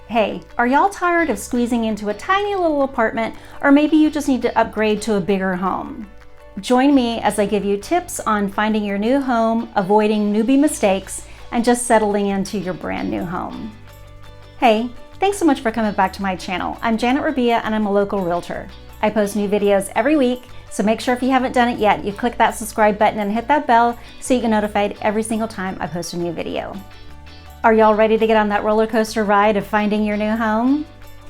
Hey, are y'all tired of squeezing into a tiny little apartment, or maybe you just need to upgrade to a bigger home? Join me as I give you tips on finding your new home, avoiding newbie mistakes, and just settling into your brand new home. Hey, thanks so much for coming back to my channel. I'm Rabbia and I'm a local realtor. I post new videos every week, so make sure if you haven't done it yet, you click that subscribe button and hit that bell so you get notified every single time I post a new video. Are y'all ready to get on that roller coaster ride of finding your new home?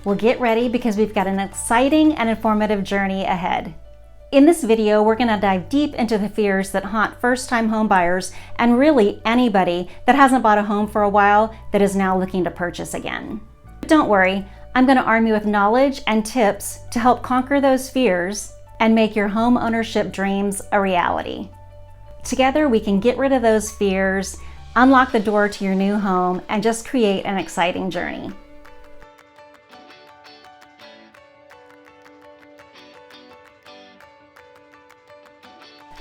Well, get ready because we've got an exciting and informative journey ahead. In this video, we're going to dive deep into the fears that haunt first-time home buyers and really anybody that hasn't bought a home for a while that is now looking to purchase again. But don't worry, I'm going to arm you with knowledge and tips to help conquer those fears and make your home ownership dreams a reality. Together, we can get rid of those fears, unlock the door to your new home, and just create an exciting journey.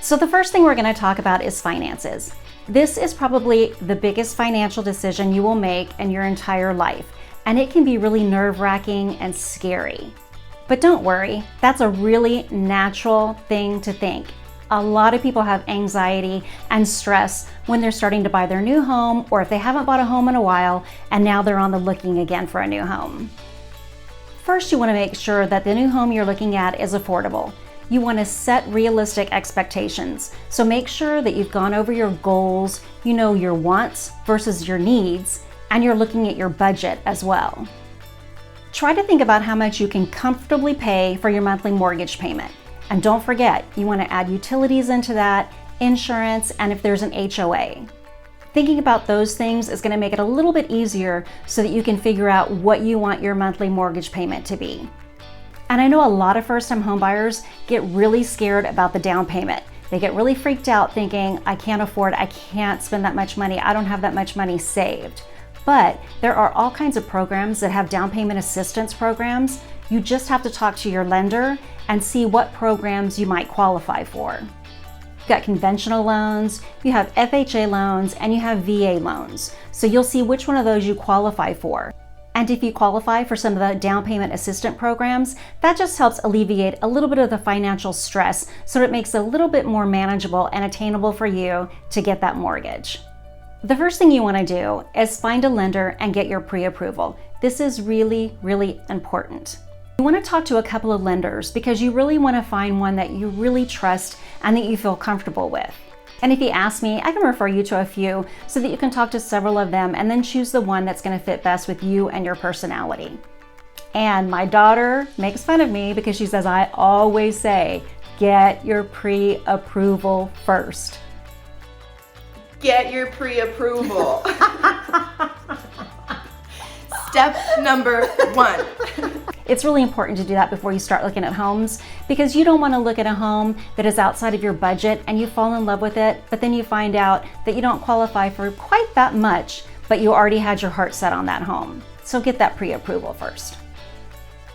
So the first thing we're going to talk about is finances. This is probably the biggest financial decision you will make in your entire life, and it can be really nerve-wracking and scary. But don't worry, that's a really natural thing to think. A lot of people have anxiety and stress when they're starting to buy their new home, or if they haven't bought a home in a while and now they're on the looking again for a new home. First, you want to make sure that the new home you're looking at is affordable. You want to set realistic expectations. So make sure that you've gone over your goals, you know your wants versus your needs, and you're looking at your budget as well. Try to think about how much you can comfortably pay for your monthly mortgage payment. And don't forget, you want to add utilities into that, insurance, and if there's an HOA. Thinking about those things is going to make it a little bit easier so that you can figure out what you want your monthly mortgage payment to be. And I know a lot of first-time home buyers get really scared about the down payment. They get really freaked out thinking, I can't afford, I can't spend that much money, I don't have that much money saved. But there are all kinds of programs that have down payment assistance programs. You just have to talk to your lender and see what programs you might qualify for. You've got conventional loans, you have FHA loans, and you have VA loans. So you'll see which one of those you qualify for. And if you qualify for some of the down payment assistance programs, that just helps alleviate a little bit of the financial stress so it makes it a little bit more manageable and attainable for you to get that mortgage. The first thing you want to do is find a lender and get your pre-approval. This is really, really important. You want to talk to a couple of lenders because you really want to find one that you really trust and that you feel comfortable with. And if you ask me, I can refer you to a few so that you can talk to several of them and then choose the one that's going to fit best with you and your personality. And my daughter makes fun of me because she says I always say, get your pre-approval first. Get your pre-approval. Step number 1. It's really important to do that before you start looking at homes because you don't want to look at a home that is outside of your budget and you fall in love with it, but then you find out that you don't qualify for quite that much, but you already had your heart set on that home. So get that pre-approval first.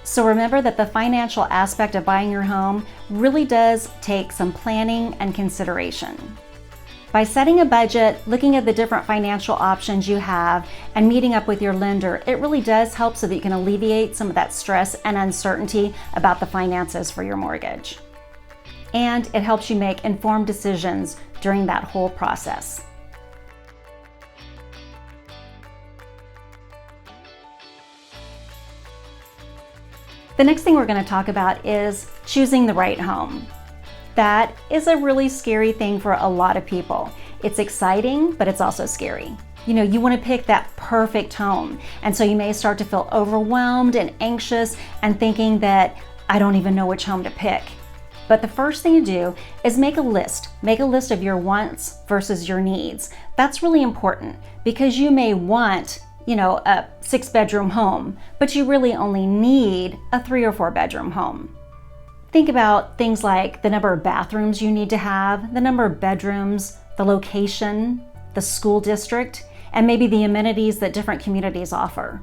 So remember that the financial aspect of buying your home really does take some planning and consideration. By setting a budget, looking at the different financial options you have, and meeting up with your lender, it really does help so that you can alleviate some of that stress and uncertainty about the finances for your mortgage. And it helps you make informed decisions during that whole process. The next thing we're going to talk about is choosing the right home. That is a really scary thing for a lot of people. It's exciting, but it's also scary. You know, you want to pick that perfect home. And so you may start to feel overwhelmed and anxious and thinking that I don't even know which home to pick. But the first thing you do is make a list. Make a list of your wants versus your needs. That's really important because you may want, a 6-bedroom home, but you really only need a 3 or 4 bedroom home. Think about things like the number of bathrooms you need to have, the number of bedrooms, the location, the school district, and maybe the amenities that different communities offer.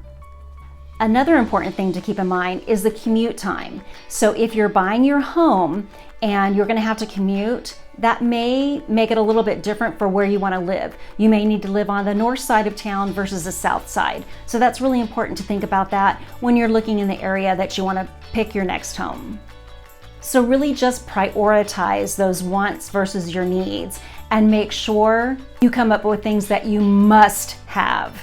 Another important thing to keep in mind is the commute time. So if you're buying your home and you're going to have to commute, that may make it a little bit different for where you want to live. You may need to live on the north side of town versus the south side. So that's really important to think about that when you're looking in the area that you want to pick your next home. So really just prioritize those wants versus your needs and make sure you come up with things that you must have.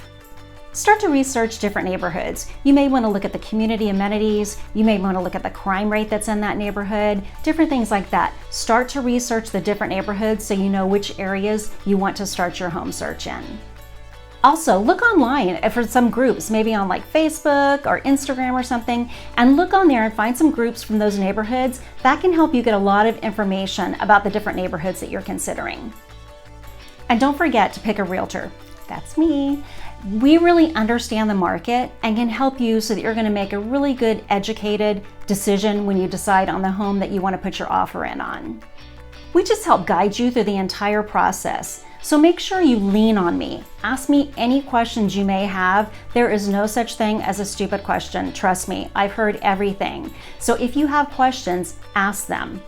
Start to research different neighborhoods. You may want to look at the community amenities. You may want to look at the crime rate that's in that neighborhood, different things like that. Start to research the different neighborhoods so you know which areas you want to start your home search in. Also, look online for some groups, maybe on like Facebook or Instagram or something, and look on there and find some groups from those neighborhoods. That can help you get a lot of information about the different neighborhoods that you're considering. And don't forget to pick a realtor. That's me. We really understand the market and can help you so that you're going to make a really good educated decision when you decide on the home that you want to put your offer in on. We just help guide you through the entire process. So make sure you lean on me. Ask me any questions you may have. There is no such thing as a stupid question. Trust me, I've heard everything. So if you have questions, ask them.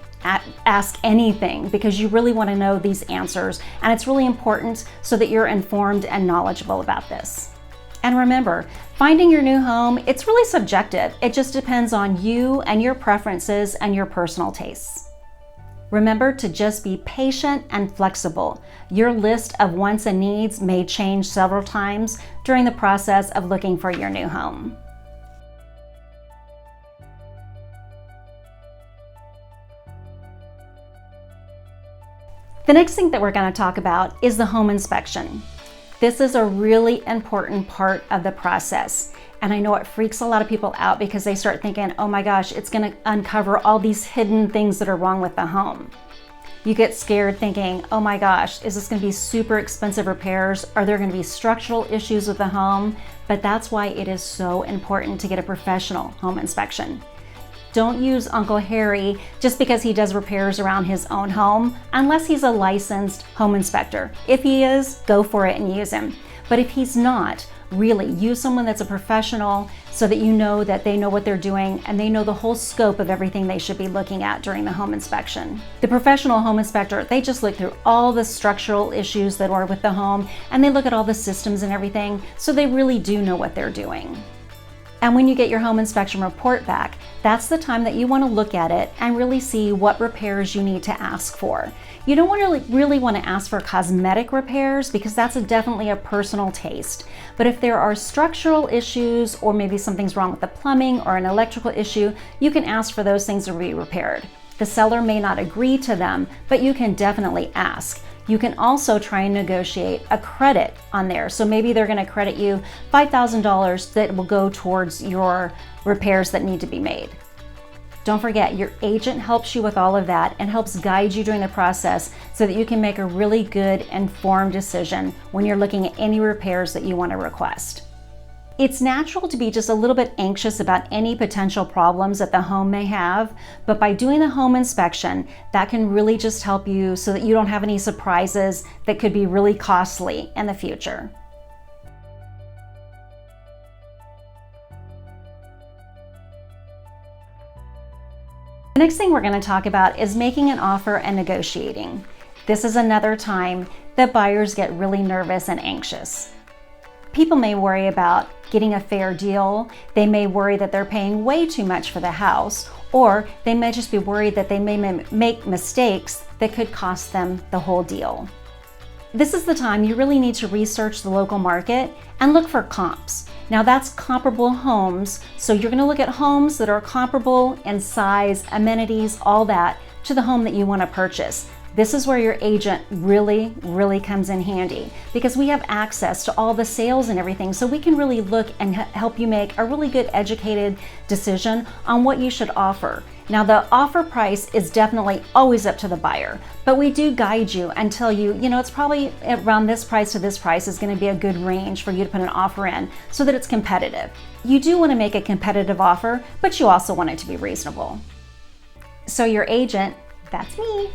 Ask anything because you really want to know these answers, and it's really important so that you're informed and knowledgeable about this. And remember, finding your new home, it's really subjective. It just depends on you and your preferences and your personal tastes. Remember to just be patient and flexible. Your list of wants and needs may change several times during the process of looking for your new home. The next thing that we're going to talk about is the home inspection. This is a really important part of the process. And I know it freaks a lot of people out because they start thinking, oh my gosh, it's going to uncover all these hidden things that are wrong with the home. You get scared thinking, oh my gosh, is this going to be super expensive repairs? Are there going to be structural issues with the home? But that's why it is so important to get a professional home inspection. Don't use Uncle Harry just because he does repairs around his own home, unless he's a licensed home inspector. If he is, go for it and use him. But if he's not, really use someone that's a professional so that you know that they know what they're doing and they know the whole scope of everything they should be looking at during the home inspection. The professional home inspector, they just look through all the structural issues that are with the home and they look at all the systems and everything, so they really do know what they're doing. And when you get your home inspection report back, that's the time that you want to look at it and really see what repairs you need to ask for. You don't really want to ask for cosmetic repairs because that's definitely a personal taste. But if there are structural issues or maybe something's wrong with the plumbing or an electrical issue, you can ask for those things to be repaired. The seller may not agree to them, but you can definitely ask. You can also try and negotiate a credit on there. So maybe they're going to credit you $5,000 that will go towards your repairs that need to be made. Don't forget, your agent helps you with all of that and helps guide you during the process so that you can make a really good, informed decision when you're looking at any repairs that you want to request. It's natural to be just a little bit anxious about any potential problems that the home may have, but by doing the home inspection, that can really just help you so that you don't have any surprises that could be really costly in the future. The next thing we're going to talk about is making an offer and negotiating. This is another time that buyers get really nervous and anxious. People may worry about getting a fair deal. They may worry that they're paying way too much for the house, or they may just be worried that they may make mistakes that could cost them the whole deal. This is the time you really need to research the local market and look for comps. Now that's comparable homes, so you're going to look at homes that are comparable in size, amenities, all that, to the home that you want to purchase. This is where your agent really comes in handy because we have access to all the sales and everything, so we can really look and help you make a really good educated decision on what you should offer. Now the offer price is definitely always up to the buyer, but we do guide you and tell you, it's probably around this price to this price is going to be a good range for you to put an offer in so that it's competitive. You do want to make a competitive offer, but you also want it to be reasonable. So your agent, that's me,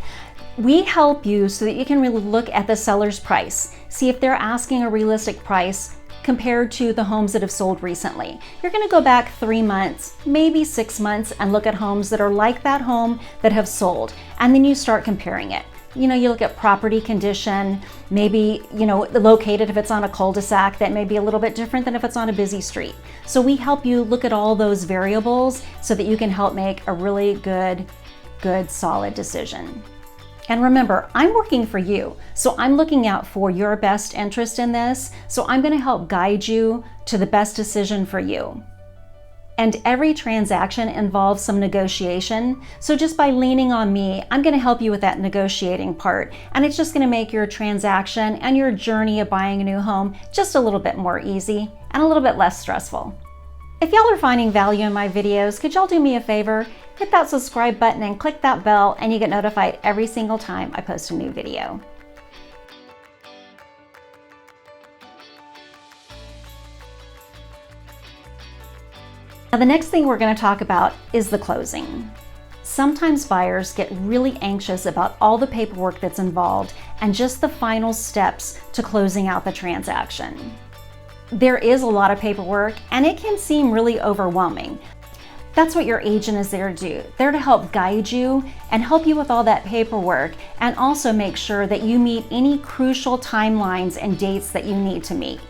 we help you so that you can really look at the seller's price, see if they're asking a realistic price compared to the homes that have sold recently. You're going to go back 3 months, maybe 6 months, and look at homes that are like that home that have sold. And then you start comparing it. You look at property condition, maybe, located if it's on a cul-de-sac, that may be a little bit different than if it's on a busy street. So we help you look at all those variables so that you can help make a really good, solid decision. And remember, I'm working for you, so I'm looking out for your best interest in this, so I'm going to help guide you to the best decision for you. And every transaction involves some negotiation, so just by leaning on me, I'm going to help you with that negotiating part, and it's just going to make your transaction and your journey of buying a new home just a little bit more easy and a little bit less stressful. If y'all are finding value in my videos, could y'all do me a favor? Hit that subscribe button and click that bell, and you get notified every single time I post a new video. Now, the next thing we're going to talk about is the closing. Sometimes buyers get really anxious about all the paperwork that's involved and just the final steps to closing out the transaction. There is a lot of paperwork, and it can seem really overwhelming. That's what your agent is there to do. They're to help guide you and help you with all that paperwork, and also make sure that you meet any crucial timelines and dates that you need to meet.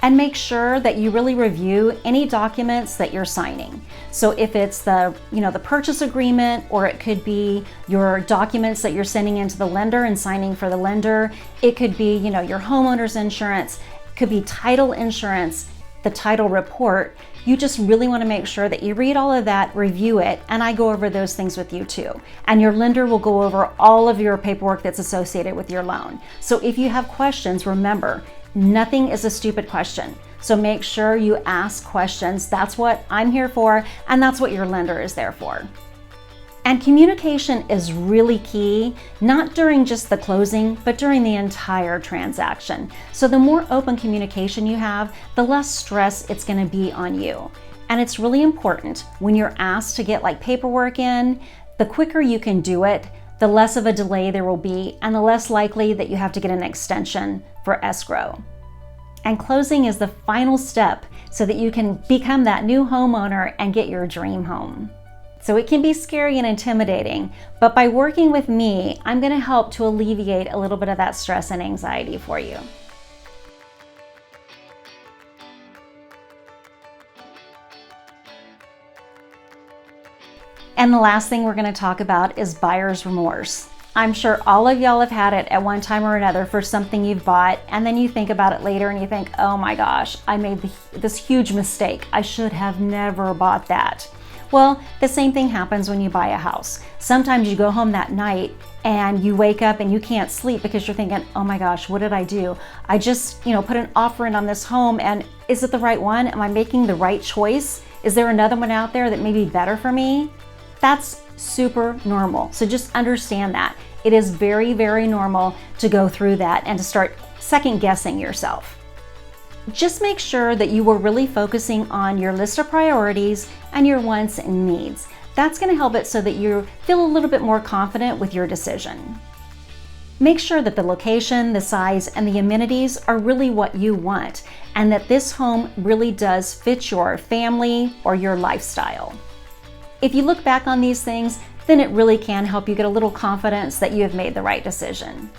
And make sure that you really review any documents that you're signing. So if it's the purchase agreement, or it could be your documents that you're sending into the lender and signing for the lender, it could be, your homeowner's insurance, it could be title insurance, the title report. You just really want to make sure that you read all of that, review it, and I go over those things with you too. And your lender will go over all of your paperwork that's associated with your loan. So if you have questions, remember, nothing is a stupid question. So make sure you ask questions. That's what I'm here for, and that's what your lender is there for. And communication is really key, not during just the closing, but during the entire transaction. So the more open communication you have, the less stress it's going to be on you. And it's really important when you're asked to get paperwork in, the quicker you can do it, the less of a delay there will be, and the less likely that you have to get an extension for escrow. And closing is the final step so that you can become that new homeowner and get your dream home. So it can be scary and intimidating, but by working with me, I'm going to help to alleviate a little bit of that stress and anxiety for you. And the last thing we're going to talk about is buyer's remorse. I'm sure all of y'all have had it at one time or another for something you've bought, and then you think about it later and you think, oh my gosh, I made this huge mistake. I should have never bought that. Well, the same thing happens when you buy a house. Sometimes you go home that night and you wake up and you can't sleep because you're thinking, oh my gosh, what did I do? I just, put an offer in on this home, and is it the right one? Am I making the right choice? Is there another one out there that may be better for me? That's super normal. So just understand that. It is very, very normal to go through that and to start second guessing yourself. Just make sure that you were really focusing on your list of priorities and your wants and needs. That's going to help it so that you feel a little bit more confident with your decision. Make sure that the location, the size, and the amenities are really what you want, and that this home really does fit your family or your lifestyle. If you look back on these things, then it really can help you get a little confidence that you have made the right decision.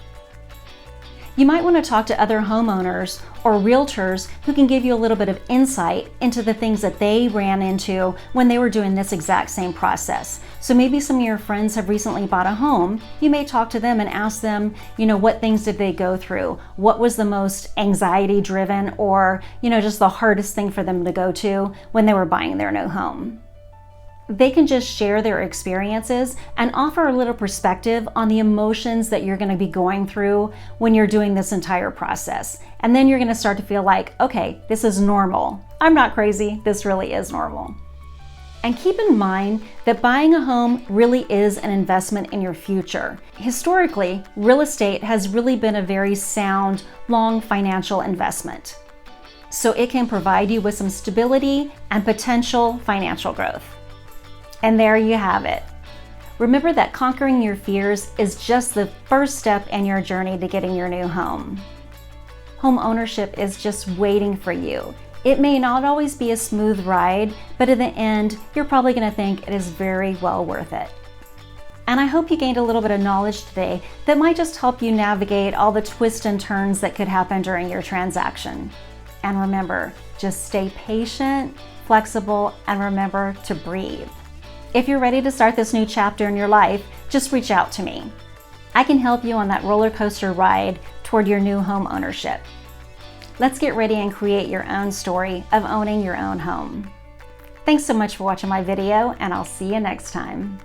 You might want to talk to other homeowners or realtors who can give you a little bit of insight into the things that they ran into when they were doing this exact same process. So maybe some of your friends have recently bought a home. You may talk to them and ask them, what things did they go through? What was the most anxiety driven, or, just the hardest thing for them to go to when they were buying their new home? They can just share their experiences and offer a little perspective on the emotions that you're going to be going through when you're doing this entire process. And then you're going to start to feel like, okay, this is normal. I'm not crazy. This really is normal. And keep in mind that buying a home really is an investment in your future. Historically, real estate has really been a very sound, long financial investment. So it can provide you with some stability and potential financial growth. And there you have it. Remember that conquering your fears is just the first step in your journey to getting your new home. home ownership is just waiting for you. It may not always be a smooth ride, but in the end, you're probably going to think it is very well worth it. And I hope you gained a little bit of knowledge today that might just help you navigate all the twists and turns that could happen during your transaction. And remember, just stay patient, flexible, and remember to breathe. If you're ready to start this new chapter in your life, just reach out to me. I can help you on that roller coaster ride toward your new home ownership. Let's get ready and create your own story of owning your own home. Thanks so much for watching my video, and I'll see you next time.